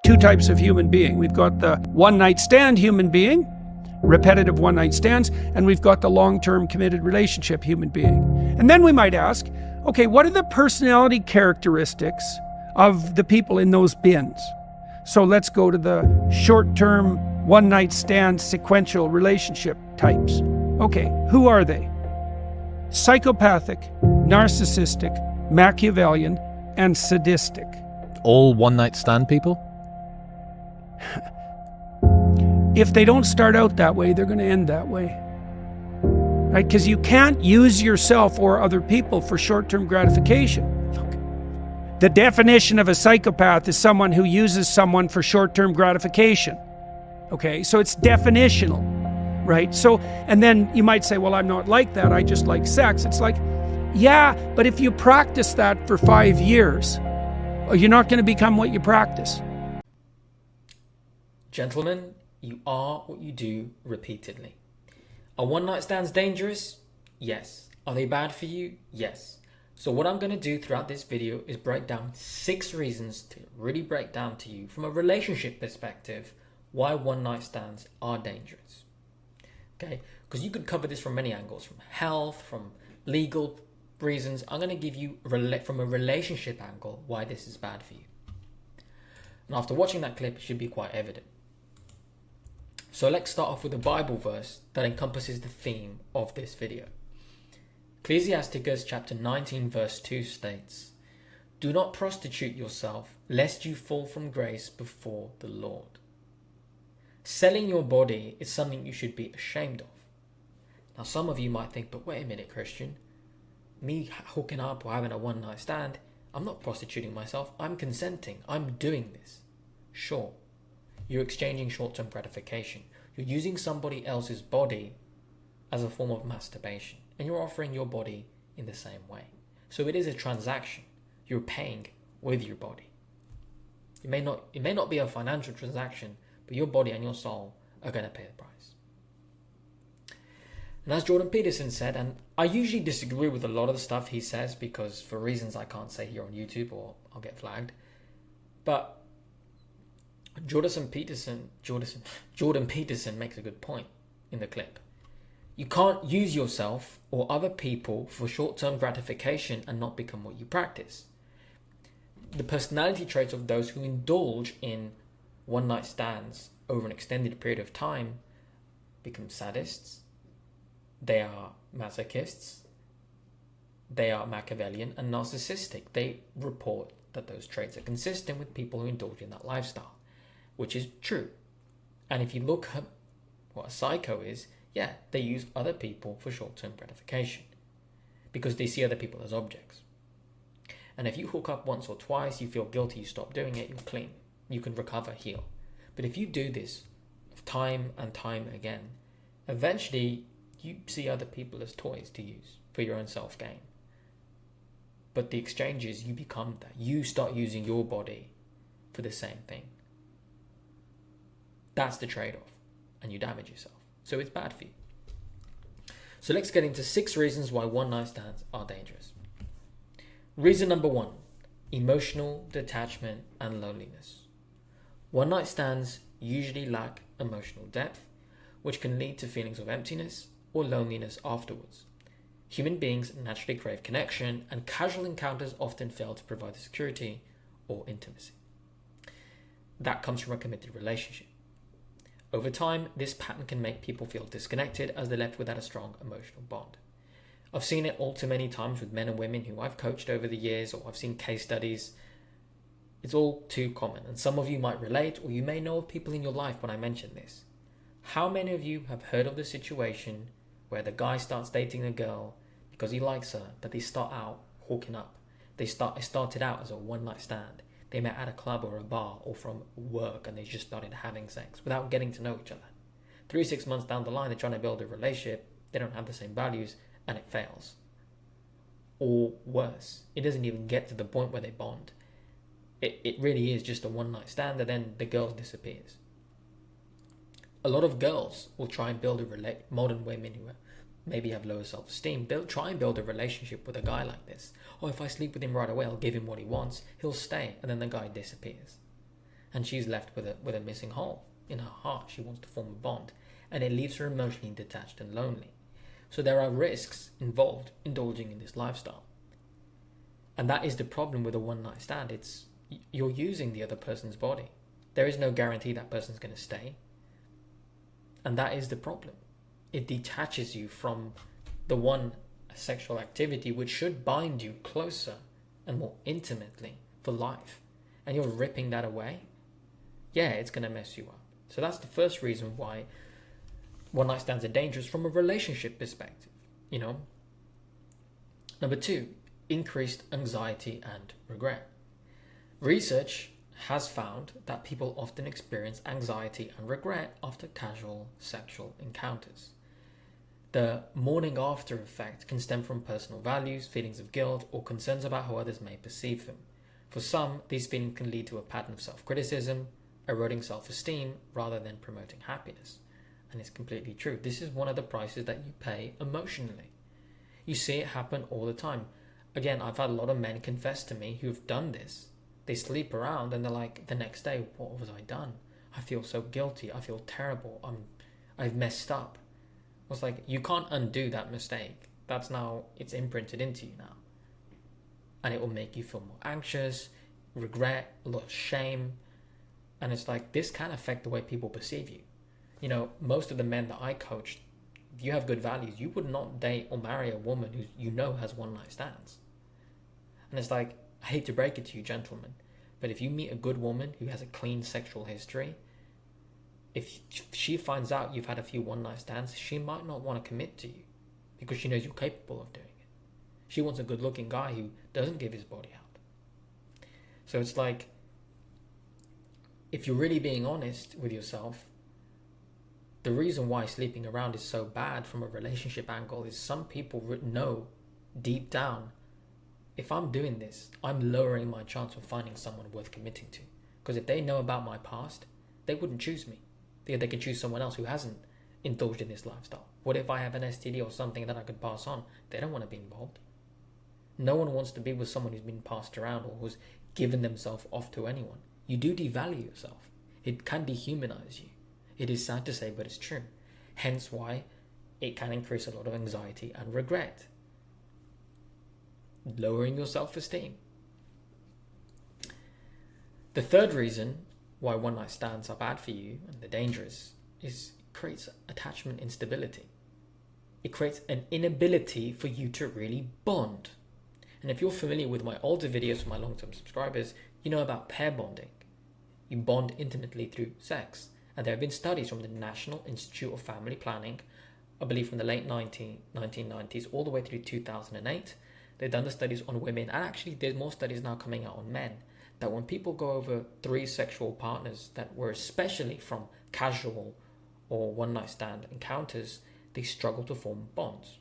two types of human being. We've got the one-night stand human being, repetitive one-night stands, and we've got the long-term committed relationship human being. And then we might ask, okay, what are the personality characteristics of the people in those bins? So let's go to the short-term one-night stand sequential relationship types. Okay, who are they? Psychopathic, narcissistic, Machiavellian, and sadistic. All one-night stand people? If they don't start out that way, they're going to end that way. Right? Because you can't use yourself or other people for short-term gratification. The definition of a psychopath is someone who uses someone for short-term gratification. Okay, so it's definitional, right? So, and then you might say, well, I'm not like that, I just like sex. It's like, yeah, but if you practice that for 5 years, you're not going to become what you practice. Gentlemen, you are what you do repeatedly. Are one-night stands dangerous? Yes. Are they bad for you? Yes. So what I'm going to do throughout this video is break down 6 reasons to really break down to you from a relationship perspective why one-night stands are dangerous. Okay? Because you could cover this from many angles, from health, from legal reasons. I'm going to give you from a relationship angle why this is bad for you. And after watching that clip, it should be quite evident. So let's start off with a Bible verse that encompasses the theme of this video. Ecclesiasticus chapter 19 verse 2 states, "Do not prostitute yourself, lest you fall from grace before the Lord." Selling your body is something you should be ashamed of. Now some of you might think, but wait a minute, Christian. Me hooking up or having a one-night stand, I'm not prostituting myself, I'm consenting, I'm doing this. Sure, you're exchanging short-term gratification. You're using somebody else's body as a form of masturbation, and you're offering your body in the same way. So it is a transaction. You're paying with your body. It may not be a financial transaction, but your body and your soul are going to pay the price. And as Jordan Peterson said, and I usually disagree with a lot of the stuff he says because for reasons I can't say here on YouTube or I'll get flagged, but Jordan Peterson makes a good point in the clip. You can't use yourself or other people for short-term gratification and not become what you practice. The personality traits of those who indulge in one-night stands over an extended period of time become sadists, they are masochists, they are Machiavellian and narcissistic. They report that those traits are consistent with people who indulge in that lifestyle, which is true. And if you look at what a psycho is, yeah, they use other people for short-term gratification because they see other people as objects. And if you hook up once or twice, you feel guilty, you stop doing it, you're clean. You can recover, heal. But if you do this time and time again, eventually you see other people as toys to use for your own self-gain. But the exchange is you become that. You start using your body for the same thing. That's the trade-off, and you damage yourself. So it's bad for you. So let's get into 6 reasons why one-night stands are dangerous. Reason number 1, emotional detachment and loneliness. One-night stands usually lack emotional depth, which can lead to feelings of emptiness or loneliness afterwards. Human beings naturally crave connection, and casual encounters often fail to provide the security or intimacy that comes from a committed relationship. Over time, this pattern can make people feel disconnected as they're left without a strong emotional bond. I've seen it all too many times with men and women who I've coached over the years, or I've seen case studies. It's all too common, and some of you might relate, or you may know of people in your life when I mention this. How many of you have heard of the situation where the guy starts dating a girl because he likes her, but they start out hooking up? It started out as a one-night stand. They met at a club or a bar or from work, and they just started having sex without getting to know each other. 3-6 months down the line, they're trying to build a relationship. They don't have the same values, and it fails. Or worse, it doesn't even get to the point where they bond. It really is just a one-night stand, and then the girl disappears. A lot of girls will try and build modern women who maybe have lower self-esteem. They'll try and build a relationship with a guy like this. Oh, if I sleep with him right away, I'll give him what he wants. He'll stay. And then the guy disappears. and she's left with a missing hole in her heart. She wants to form a bond, and it leaves her emotionally detached and lonely. So there are risks involved indulging in this lifestyle. And that is the problem with a one-night stand. It's you're using the other person's body. There is no guarantee that person's going to stay. And that is the problem. It detaches you from the one sexual activity which should bind you closer and more intimately for life. And you're ripping that away. Yeah, it's going to mess you up. So that's the first reason why one-night stands are dangerous from a relationship perspective, you know. Number 2, increased anxiety and regret. Research has found that people often experience anxiety and regret after casual sexual encounters. The morning after effect can stem from personal values, feelings of guilt, or concerns about how others may perceive them. For some, these feelings can lead to a pattern of self-criticism, eroding self-esteem rather than promoting happiness. And it's completely true. This is one of the prices that you pay emotionally. You see it happen all the time. Again, I've had a lot of men confess to me who've done this. They sleep around and they're like, the next day, what was I done? I feel so guilty. I feel terrible. I've messed up. I was like, you can't undo that mistake. That's now, it's imprinted into you now. And it will make you feel more anxious, regret, a lot of shame. And it's like, this can affect the way people perceive you. You know, most of the men that I coach, if you have good values, you would not date or marry a woman who you know has one-night stands. And it's like, I hate to break it to you, gentlemen, but if you meet a good woman who has a clean sexual history, if she finds out you've had a few one-night stands, she might not want to commit to you because she knows you're capable of doing it. She wants a good-looking guy who doesn't give his body out. So it's like, if you're really being honest with yourself, the reason why sleeping around is so bad from a relationship angle is some people know deep down, if I'm doing this, I'm lowering my chance of finding someone worth committing to. Because if they know about my past, they wouldn't choose me. They could choose someone else who hasn't indulged in this lifestyle. What if I have an STD or something that I could pass on? They don't want to be involved. No one wants to be with someone who's been passed around or who's given themselves off to anyone. You do devalue yourself. It can dehumanize you. It is sad to say, but it's true. Hence why it can increase a lot of anxiety and regret. Lowering your self-esteem. The third reason why one-night stands are bad for you and they're dangerous is it creates attachment instability. It creates an inability for you to really bond. And if you're familiar with my older videos for my long-term subscribers, you know about pair bonding. You bond intimately through sex. And there have been studies from the National Institute of Family Planning, I believe from the late 1990s all the way through 2008. They've done the studies on women, and actually there's more studies now coming out on men, that when people go over 3 sexual partners that were especially from casual or one-night stand encounters, they struggle to form bonds.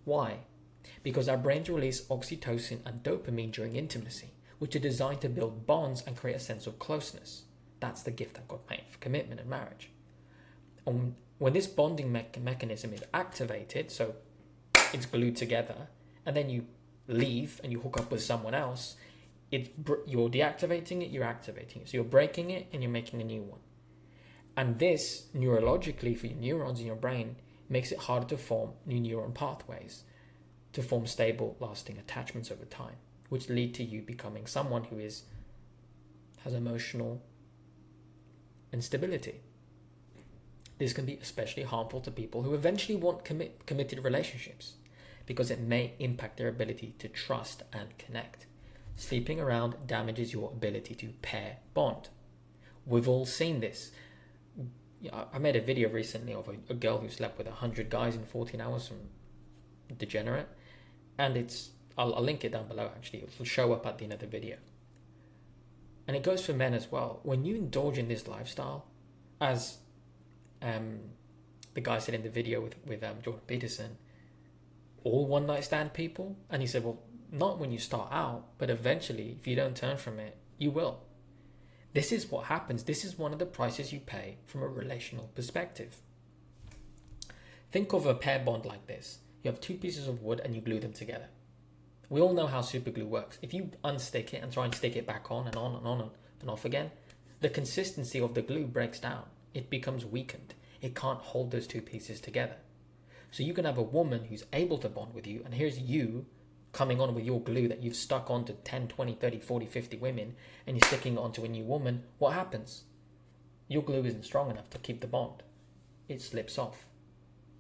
Why? Because our brains release oxytocin and dopamine during intimacy, which are designed to build bonds and create a sense of closeness. That's the gift that God made for commitment and marriage. When this bonding mechanism is activated, so it's glued together, and then you leave and you hook up with someone else, you're deactivating it, you're activating it. So you're breaking it and you're making a new one. And this, neurologically, for your neurons in your brain, makes it harder to form new neuron pathways, to form stable, lasting attachments over time, which lead to you becoming someone who has emotional instability. This can be especially harmful to people who eventually want committed relationships, because it may impact their ability to trust and connect. Sleeping around damages your ability to pair bond. We've all seen this. I made a video recently of a girl who slept with 100 guys in 14 hours from Degenerate, and I'll link it down below actually. It'll show up at the end of the video. And it goes for men as well. When you indulge in this lifestyle, as the guy said in the video with Jordan Peterson, all one-night stand people? And he said, well, not when you start out, but eventually, if you don't turn from it, you will. This is what happens. This is one of the prices you pay from a relational perspective. Think of a pair bond like this. You have 2 pieces of wood and you glue them together. We all know how super glue works. If you unstick it and try and stick it back on and on and on and off again, the consistency of the glue breaks down. It becomes weakened. It can't hold those two pieces together. So you can have a woman who's able to bond with you, and here's you coming on with your glue that you've stuck onto 10, 20, 30, 40, 50 women, and you're sticking it onto a new woman. What happens? Your glue isn't strong enough to keep the bond. It slips off.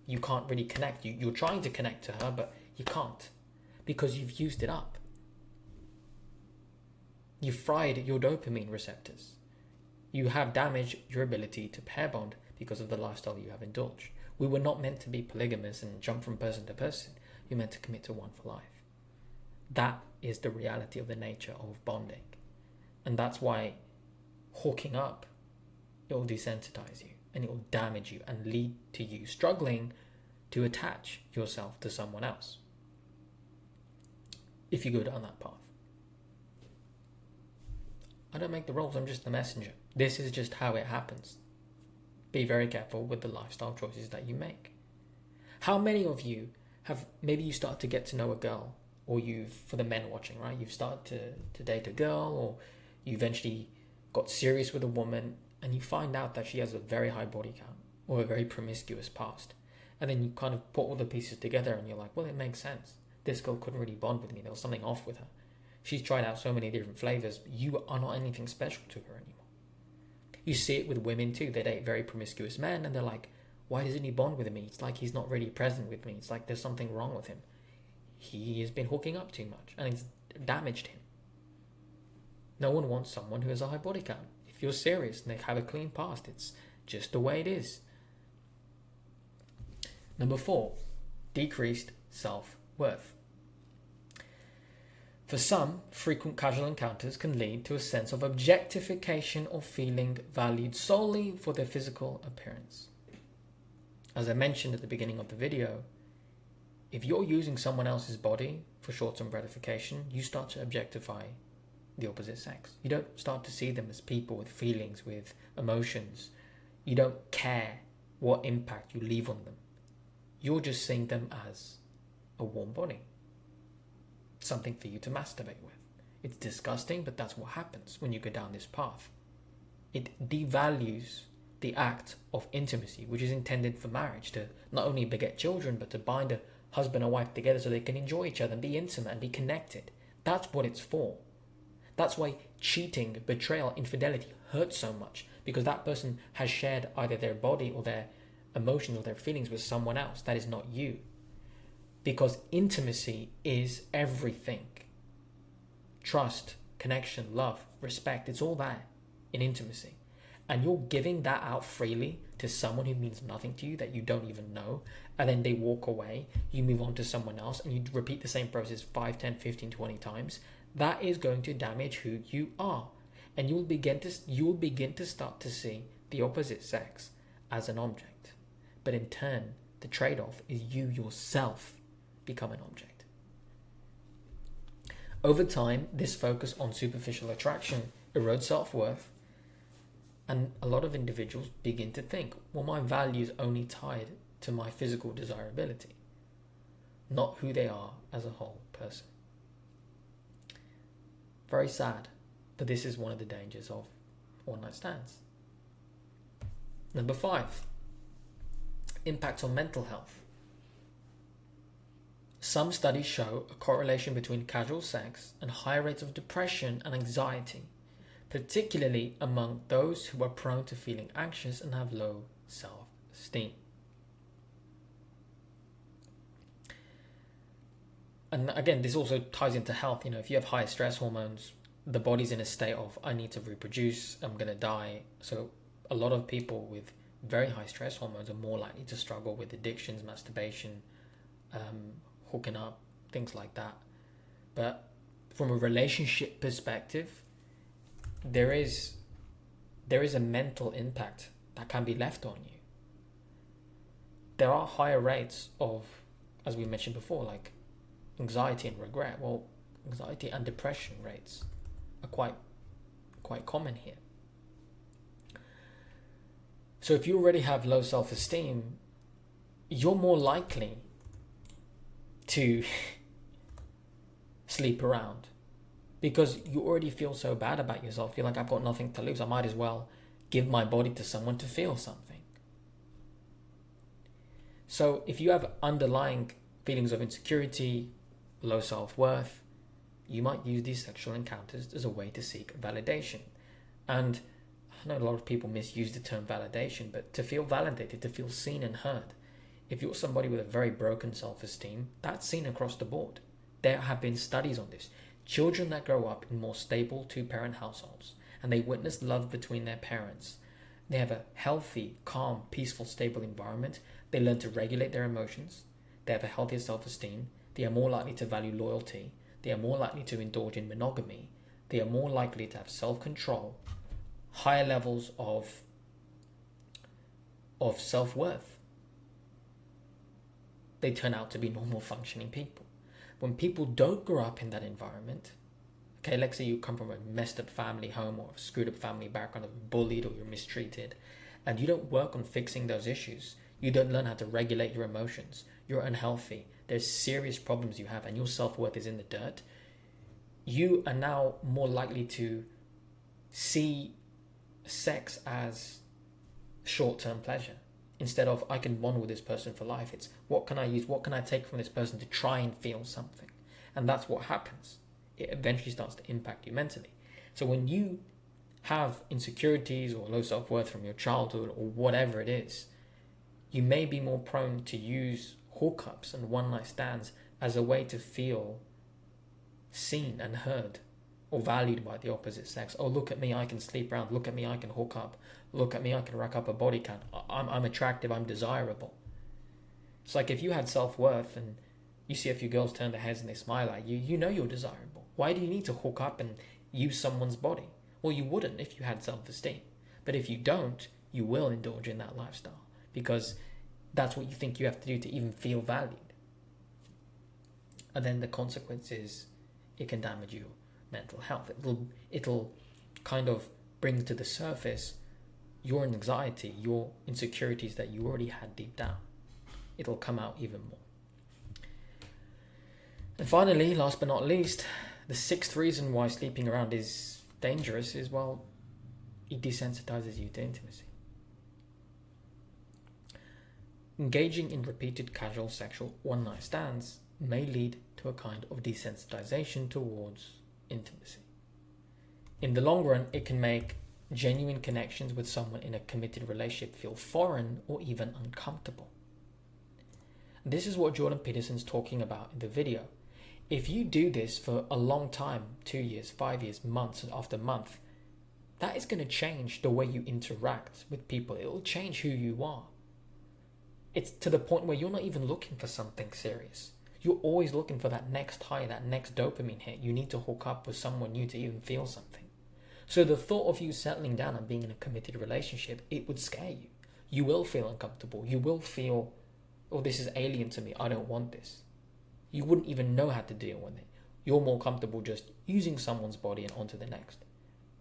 You can't really connect. You're trying to connect to her, but you can't because you've used it up. You've fried your dopamine receptors. You have damaged your ability to pair bond because of the lifestyle you have indulged. We were not meant to be polygamous and jump from person to person. You're meant to commit to one for life. That is the reality of the nature of bonding. And that's why hooking up, it will desensitize you and it will damage you and lead to you struggling to attach yourself to someone else if you go down that path. I don't make the rules, I'm just the messenger. This is just how it happens. Be very careful with the lifestyle choices that you make. How many of you have, maybe you start to get to know a girl, or for the men watching, right? You've started to date a girl, or you eventually got serious with a woman, and you find out that she has a very high body count, or a very promiscuous past. And then you kind of put all the pieces together, and you're like, well, it makes sense. This girl couldn't really bond with me. There was something off with her. She's tried out so many different flavors. You are not anything special to her anymore. You see it with women too. They date very promiscuous men and they're like, why doesn't he bond with me? It's like he's not really present with me. It's like there's something wrong with him. He has been hooking up too much and it's damaged him. No one wants someone who has a high body count. If you're serious and they have a clean past, it's just the way it is. Number 4, decreased self-worth. For some, frequent casual encounters can lead to a sense of objectification or feeling valued solely for their physical appearance. As I mentioned at the beginning of the video, if you're using someone else's body for short-term gratification, you start to objectify the opposite sex. You don't start to see them as people with feelings, with emotions. You don't care what impact you leave on them. You're just seeing them as a warm body. Something for you to masturbate with. It's disgusting, but that's what happens when you go down this path. It devalues the act of intimacy, which is intended for marriage, to not only beget children, but to bind a husband and wife together so they can enjoy each other and be intimate and be connected. That's what it's for. That's why cheating, betrayal, infidelity hurts so much, because that person has shared either their body or their emotions or their feelings with someone else that is not you. Because intimacy is everything. Trust, connection, love, respect, it's all there in intimacy. And you're giving that out freely to someone who means nothing to you, that you don't even know, and then they walk away, you move on to someone else, and you repeat the same process 5, 10, 15, 20 times. That is going to damage who you are. And you'll begin to start to see the opposite sex as an object. But in turn, the trade-off is you yourself become an object. Over time, this focus on superficial attraction erodes self-worth, and a lot of individuals begin to think, well, my value is only tied to my physical desirability, not who they are as a whole person. Very sad, but this is one of the dangers of one-night stands. Number 5, impact on mental health. Some studies show a correlation between casual sex and higher rates of depression and anxiety, particularly among those who are prone to feeling anxious and have low self-esteem. And again, this also ties into health. If you have high stress hormones, the body's in a state of, I need to reproduce, I'm going to die. So a lot of people with very high stress hormones are more likely to struggle with addictions, masturbation, hooking up, things like that. But from a relationship perspective, there is a mental impact that can be left on you. There are higher rates of, as we mentioned before, like anxiety and regret. Well, anxiety and depression rates are quite common here. So if you already have low self-esteem, you're more likely to sleep around, because you already feel so bad about yourself. You're like, I've got nothing to lose. I might as well give my body to someone to feel something. So if you have underlying feelings of insecurity, low self-worth, you might use these sexual encounters as a way to seek validation. And I know a lot of people misuse the term validation, but to feel validated, to feel seen and heard. If you're somebody with a very broken self-esteem, that's seen across the board. There have been studies on this. Children that grow up in more stable two-parent households and they witness love between their parents, they have a healthy, calm, peaceful, stable environment. They learn to regulate their emotions. They have a healthier self-esteem. They are more likely to value loyalty. They are more likely to indulge in monogamy. They are more likely to have self-control, higher levels of self-worth. They turn out to be normal functioning people. When people don't grow up in that environment, okay, let's say you come from a messed up family home or a screwed up family background, or bullied or you're mistreated, and you don't work on fixing those issues, you don't learn how to regulate your emotions, you're unhealthy, there's serious problems you have, and your self-worth is in the dirt, you are now more likely to see sex as short-term pleasure. Instead of, I can bond with this person for life, it's what can I use, what can I take from this person to try and feel something. And that's what happens. It eventually starts to impact you mentally. So when you have insecurities or low self-worth from your childhood or whatever it is, you may be more prone to use hookups and one-night stands as a way to feel seen and heard or valued by the opposite sex. Oh, look at me, I can sleep around. Look at me, I can hook up. Look at me, I can rack up a body count. I'm attractive, I'm desirable. It's like if you had self-worth and you see a few girls turn their heads and they smile at you, you know you're desirable. Why do you need to hook up and use someone's body? Well, you wouldn't if you had self-esteem. But if you don't, you will indulge in that lifestyle because that's what you think you have to do to even feel valued. And then the consequence is it can damage your mental health. It'll kind of bring to the surface your anxiety, your insecurities that you already had deep down. It'll come out even more. And finally, last but not least, the sixth reason why sleeping around is dangerous is, well, it desensitizes you to intimacy. Engaging in repeated casual sexual one-night stands may lead to a kind of desensitization towards intimacy. In the long run, it can make genuine connections with someone in a committed relationship feel foreign or even uncomfortable. This is what Jordan Peterson's talking about in the video. If you do this for a long time, 2 years, 5 years, months after month, that is going to change the way you interact with people. It will change who you are. It's to the point where you're not even looking for something serious. You're always looking for that next high, that next dopamine hit. You need to hook up with someone new to even feel something. So the thought of you settling down and being in a committed relationship, it would scare you. You will feel uncomfortable. You will feel, oh, this is alien to me. I don't want this. You wouldn't even know how to deal with it. You're more comfortable just using someone's body and onto the next.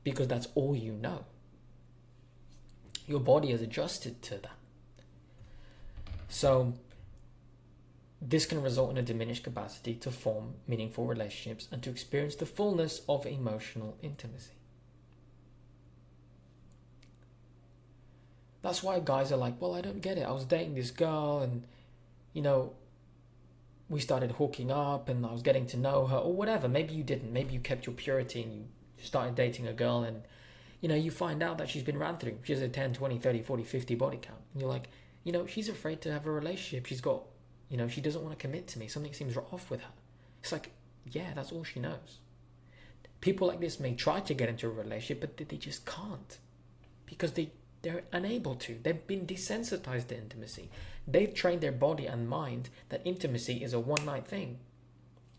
Because that's all you know. Your body has adjusted to that. So this can result in a diminished capacity to form meaningful relationships and to experience the fullness of emotional intimacy. That's why guys are like, well, I don't get it. I was dating this girl and, we started hooking up and I was getting to know her or whatever. Maybe you didn't. Maybe you kept your purity and you started dating a girl and, you find out that she's been ran through. She has a 10, 20, 30, 40, 50 body count. And you're like, she's afraid to have a relationship. She's got, she doesn't want to commit to me. Something seems off with her. It's like, yeah, that's all she knows. People like this may try to get into a relationship, but they just can't because they're unable to. They've been desensitized to intimacy. They've trained their body and mind that intimacy is a one-night thing,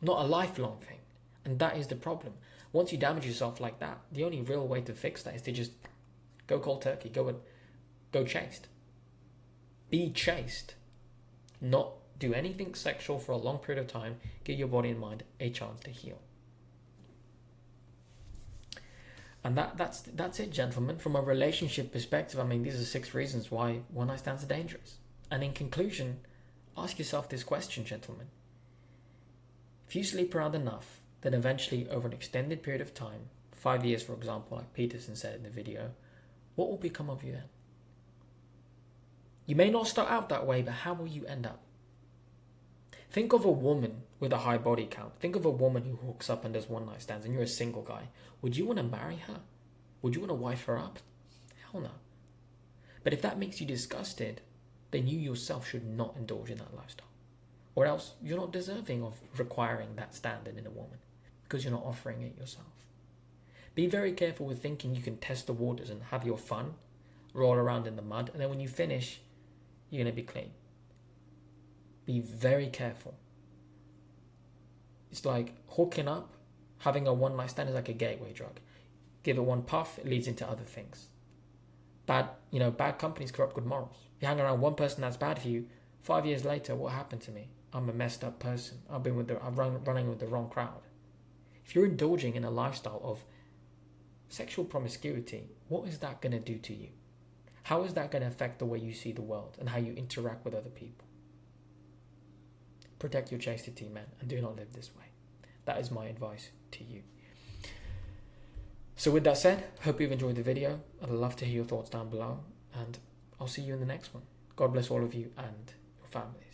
not a lifelong thing. And that is the problem. Once you damage yourself like that, the only real way to fix that is to just go cold turkey, go chaste. Be chaste. Not do anything sexual for a long period of time. Give your body and mind a chance to heal. And that's it, gentlemen. From a relationship perspective, these are 6 reasons why one-night stands are dangerous. And in conclusion, ask yourself this question, gentlemen. If you sleep around enough then eventually over an extended period of time, 5 years for example, like Peterson said in the video, what will become of you then? You may not start out that way, but how will you end up? Think of a woman with a high body count. Think of a woman who hooks up and does one night stands, and you're a single guy. Would you want to marry her? Would you want to wife her up? Hell no. But if that makes you disgusted, then you yourself should not indulge in that lifestyle. Or else you're not deserving of requiring that standard in a woman, because you're not offering it yourself. Be very careful with thinking you can test the waters and have your fun, roll around in the mud, and then when you finish, you're going to be clean. Be very careful. It's like hooking up, having a one night stand is like a gateway drug. Give it one puff, it leads into other things. Bad companies corrupt good morals. You hang around one person that's bad for you, 5 years later, what happened to me? I'm a messed up person. I'm running with the wrong crowd. If you're indulging in a lifestyle of sexual promiscuity, what is that going to do to you? How is that going to affect the way you see the world and how you interact with other people? Protect your chastity, man, and do not live this way. That is my advice to you. So with that said, hope you've enjoyed the video. I'd love to hear your thoughts down below, and I'll see you in the next one. God bless all of you and your families.